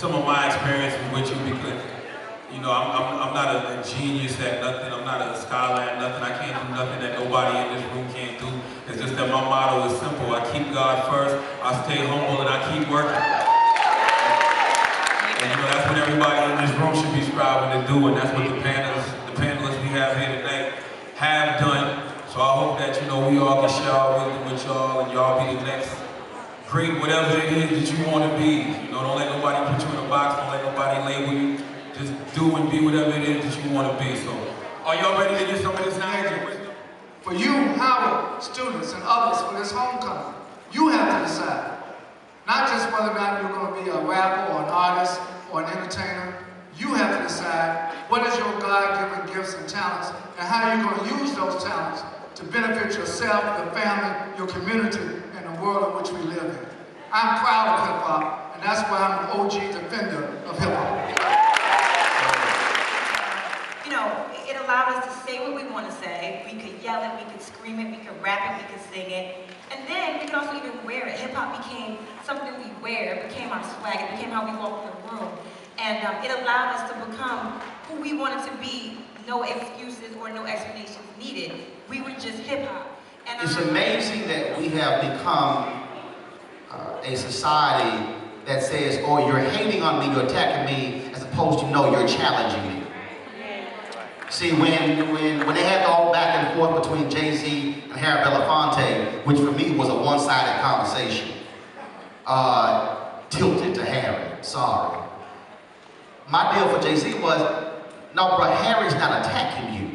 some of my experiences with you because, you know, I'm not a genius at nothing. I'm not a scholar at nothing. I can't do nothing that nobody in this room can't do. It's just that my motto is simple. I keep God first, I stay humble, and I keep working. And you know, that's what everybody in this room should be striving to do, and that's what the panelists we have here tonight have done. So I hope that, you know, we all can share our wisdom with y'all, and y'all be the next great whatever it is that you want to be. You know, don't let nobody put you in a box, don't let nobody label you. Just do and be whatever it is that you want to be. So, are y'all ready to get some of this knowledge and wisdom? For you, Howard, students, and others for this homecoming, you have to decide. Not just whether or not you're going to be a rapper or an artist or an entertainer. You have to decide what is your God-given gifts and talents and how you're going to use those talents to benefit yourself, your family, your community, and the world in which we live in. I'm proud of hip-hop, and that's why I'm an OG defender of hip-hop. You know, it allowed us to say what we want to say. We could yell it, we could scream it, we could rap it, we could sing it. And then we could also even wear it. Hip-hop became something we wear, it became our swag, it became how we walk in the room. And it allowed us to become who we wanted to be, no excuses or no explanations needed. We were just hip-hop. It's amazing that we have become a society that says, oh, you're hating on me, you're attacking me, as opposed to, no, you're challenging me. See, when they had the all back and forth between Jay-Z and Harry Belafonte, which for me was a one-sided conversation, tilted to Harry, sorry. My deal for Jay-Z was, no, bro, Harry's not attacking you.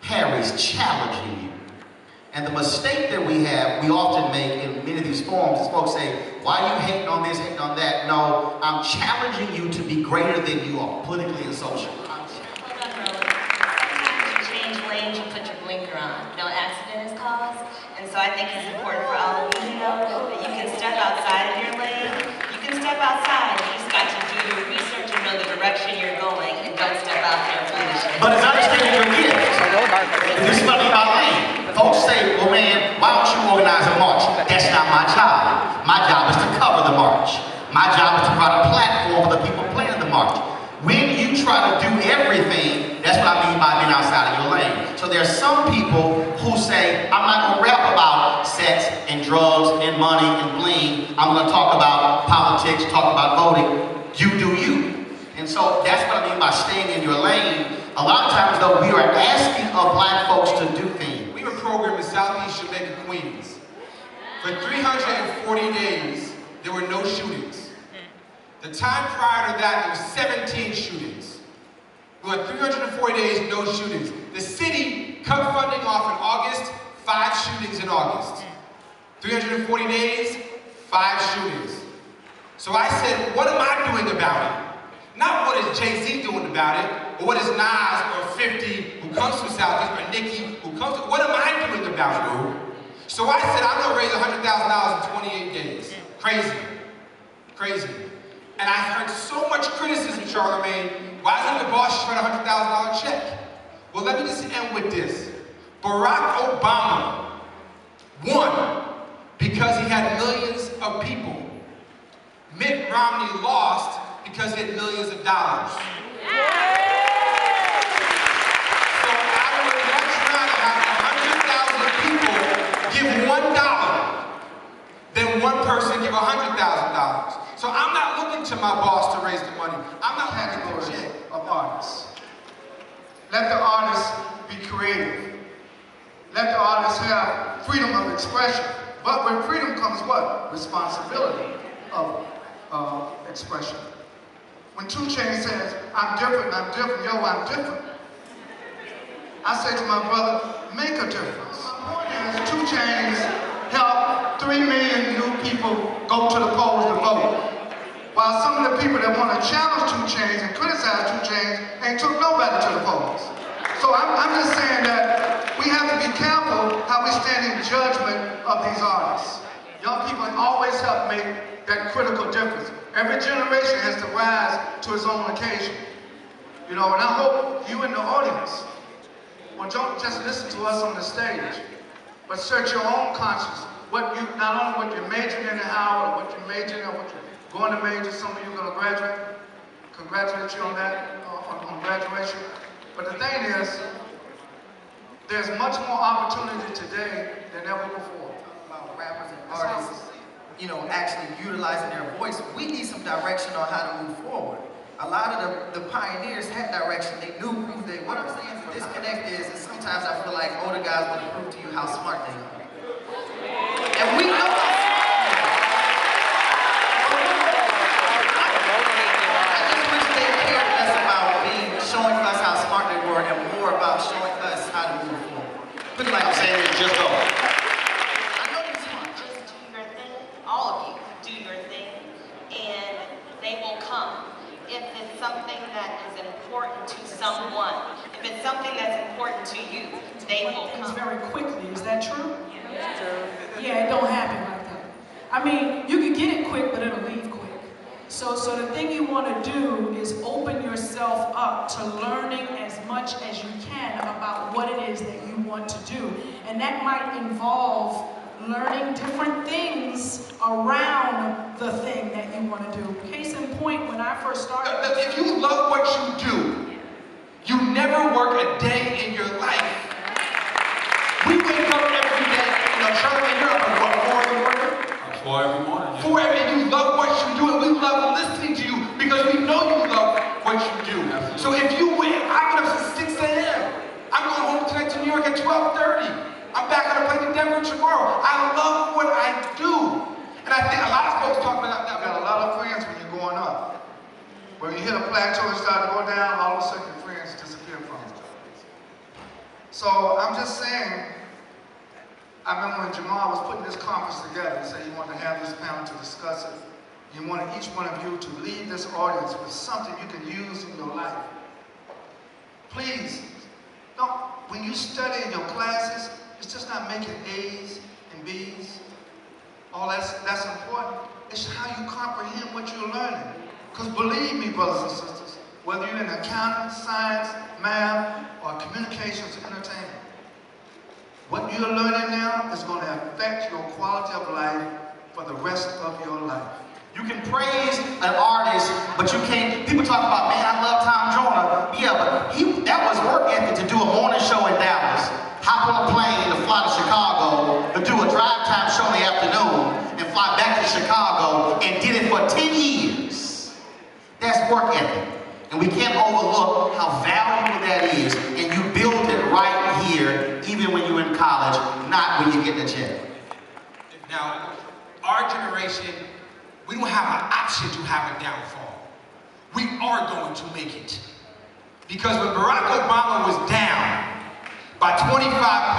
Harry's challenging you. And the mistake that we often make in many of these forums is folks say, why are you hating on this, hating on that? No, I'm challenging you to be greater than you are, politically and socially. You put your blinker on. No accident is caused. And so I think it's important for all of you to know that you can step outside of your lane. You can step outside. You just got to do your research and know the direction you're going and don't step out there foolishly. But it's understanding your gift. This is my lane. Folks say, well man, why don't you organize a march? That's not my job. My job is to cover the march. My job is to provide a platform for the people planning the march. When you try to do everything, that's what I mean by being outside of your lane. So there are some people who say, I'm not going to rap about sex and drugs and money and bling. I'm going to talk about politics, talk about voting. You do you. And so that's what I mean by staying in your lane. A lot of times, though, we are asking of black folks to do things. We have a program in Southeast Jamaica, Queens. For 340 days, there were no shootings. The time prior to that, there were 17 shootings. We had 340 days, no shootings. The city cut funding off in August, 5 shootings in August. 340 days, 5 shootings. So I said, what am I doing about it? Not what is Jay-Z doing about it, or what is Nas or 50 who comes from Southeast, or Nicki who comes from, what am I doing about it? So I said, I'm gonna raise $100,000 in 28 days. Crazy, crazy. And I've heard so much criticism, Charlamagne, why doesn't the boss just write a $100,000 check? Well, let me just end with this. Barack Obama won because he had millions of people. Mitt Romney lost because he had millions of dollars. So I would much rather have 100,000 people give $1 than one person give $100,000. So I'm not looking to my boss to raise the money. I'm not having the check of artists. Let the artists be creative. Let the artists have freedom of expression. But with freedom comes what? Responsibility of expression. When 2 Chainz says, I'm different, yo, I'm different. I say to my brother, make a difference. My point is, 2 Chainz helped 3 million new people go to the polls to vote. While some of the people that want to challenge 2 Chainz and criticize 2 Chainz ain't took nobody to the polls. So I'm just saying that we have to be careful how we stand in judgment of these artists. Young people always help make that critical difference. Every generation has to rise to its own occasion. You know, and I hope you in the audience, well, don't just listen to us on the stage, but search your own conscience. What you, not only what you're majoring in Howard, or what you're majoring in, or what you're going to major, some of you are going to graduate, congratulate you on that, on graduation. But the thing is, there's much more opportunity today than ever before. About rappers and artists, you know, actually utilizing their voice. We need some direction on how to move forward. A lot of the pioneers had direction. They knew who they were. What I'm saying is the disconnect is sometimes I feel like older guys want to prove to you how smart they are. And we know how smart they are. I just wish they cared less about showing us how smart they were and more about showing us how to move forward. Put it like I'm saying it, just go. I know you're smart. Just do your thing. All of you, do your thing, and they will come. If it's something that is important to someone, if it's something that's important to you, they will come. Very quickly, is that true? Yeah, it don't happen like that. I mean, you can get it quick, but it'll leave quick. So the thing you want to do is open yourself up to learning as much as you can about what it is that you want to do. And that might involve learning different things around the thing that you want to do. Case in point, when I first started... If you love what you do, you never work a day in your life. We wake up every day, you know, Charlamagne, you're up at what, 4 in the morning? 4 every morning. Yeah. 4 every day, you love what you do, and we love listening to you because we know you love what you do. Absolutely. So if you win, I get up since 6 a.m. I'm going home tonight to New York at 12:30. I'm back on a plane to Denver tomorrow. I love what I do. And I think a lot of folks talk about that. I've got a lot of friends when you're going up. When you hit a plateau and start to go down, all of a sudden your friends disappear from you. So I'm just saying, I remember when Jamal was putting this conference together, he said he wanted to have this panel to discuss it. He wanted each one of you to leave this audience with something you can use in your life. Please, when you study in your classes, it's just not making A's and B's. All that's important. It's how you comprehend what you're learning. Because believe me, brothers and sisters, whether you're in accounting, science, math, or communications, entertainment, what you're learning now is going to affect your quality of life for the rest of your life. You can praise an artist, but you can't. People talk about, man, I love Tom Joyner. Yeah, but that was work ethic to do a morning show in Dallas, hop on a plane to fly to Chicago, to do a drive time show in the afternoon, and fly back to Chicago, and did it for 10 years. That's work ethic. And we can't overlook how valuable that is, and you build it right here, even when you're in college, not when you get the check. Now, our generation, we don't have an option to have a downfall. We are going to make it. Because when Barack Obama was down by 25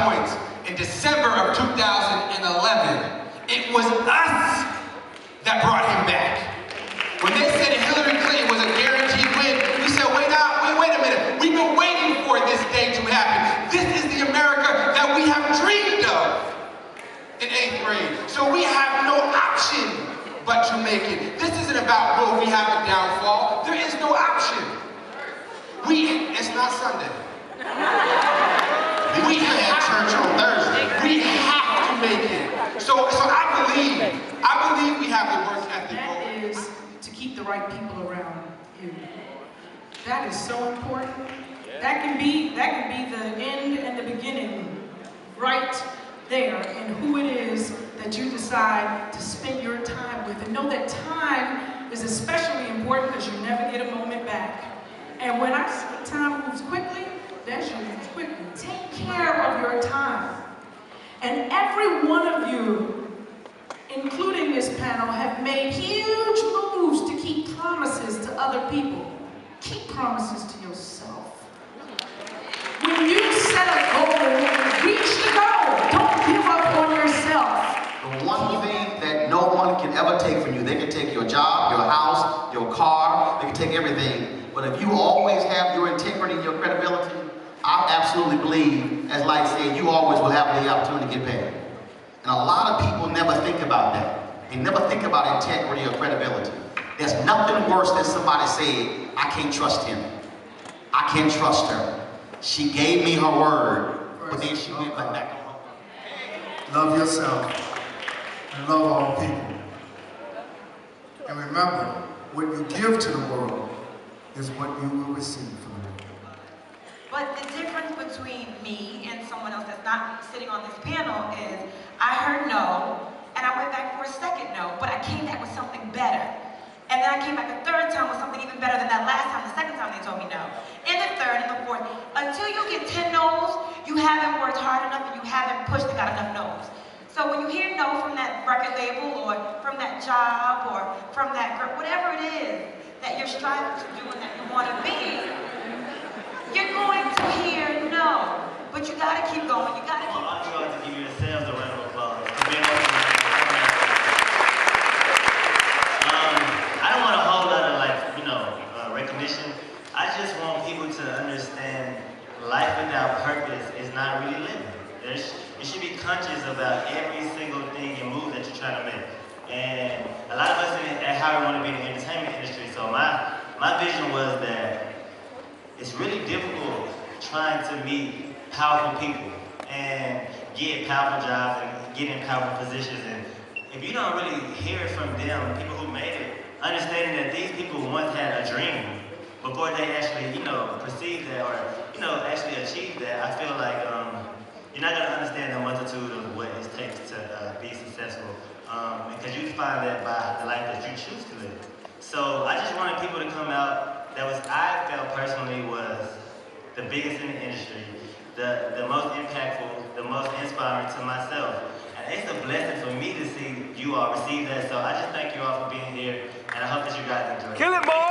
points in December of 2011, it was us that brought him back. When they said Hillary Clinton was a guaranteed win, we said, wait a minute. We've been waiting for this day to happen. This is the America that we have dreamed of in 8th grade. So we have no option but to make it. This isn't about, will we have a downfall? There is no option. It's not Sunday. We have church on Thursday. We have to make it. So I believe we have the work ethic. That is to keep the right people around you. That is so important. That can be the end and the beginning right there in who it is that you decide to spend your time with. And know that time is especially important because you never get a moment back. And when I say time moves quickly, that should move quickly. Take care of your time. And every one of you, including this panel, have made huge moves to keep promises to other people. Keep promises to yourself. When you set a goal, reach the goal. Don't give up on yourself. The one thing that no one can ever take from you, they can take your job, your house, your car, they can take everything. But if you always have your integrity, your credibility, I absolutely believe, as Lyte said, you always will have the opportunity to get paid. And a lot of people never think about that. They never think about integrity or credibility. There's nothing worse than somebody saying, I can't trust him. I can't trust her. She gave me her word, but then she went back on her. Love yourself and love all people. And remember, what you give to the world is what you will receive from me. But the difference between me and someone else that's not sitting on this panel is I heard no, and I went back for a second no, but I came back with something better. And then I came back the third time with something even better than that last time, the second time they told me no. And the third and the fourth. Until you get 10 no's, you haven't worked hard enough and you haven't pushed and got enough no's. So when you hear no from that record label or from that job or from that girl, whatever it is that you're striving to do and that you want to be, you're going to hear no. But you gotta keep going, you gotta keep going. I'm going to give yourselves a round of applause. I don't want a whole lot of recognition. I just want people to understand life without purpose is not really living. You should be conscious about every single thing and move that you're trying to make. And a lot of us at how we want to be in the entertainment industry. So my vision was that it's really difficult trying to meet powerful people and get powerful jobs and get in powerful positions. And if you don't really hear it from them, people who made it, understanding that these people once had a dream before they actually, perceived that or, actually achieved that, I feel like you're not going to understand the multitude of what it takes to be successful. Because you find that by the life that you choose to live. So I just wanted people to come out that I felt personally was the biggest in the industry, the most impactful, the most inspiring to myself. And it's a blessing for me to see you all receive that. So I just thank you all for being here, and I hope that you guys enjoy it. Kill it, boy!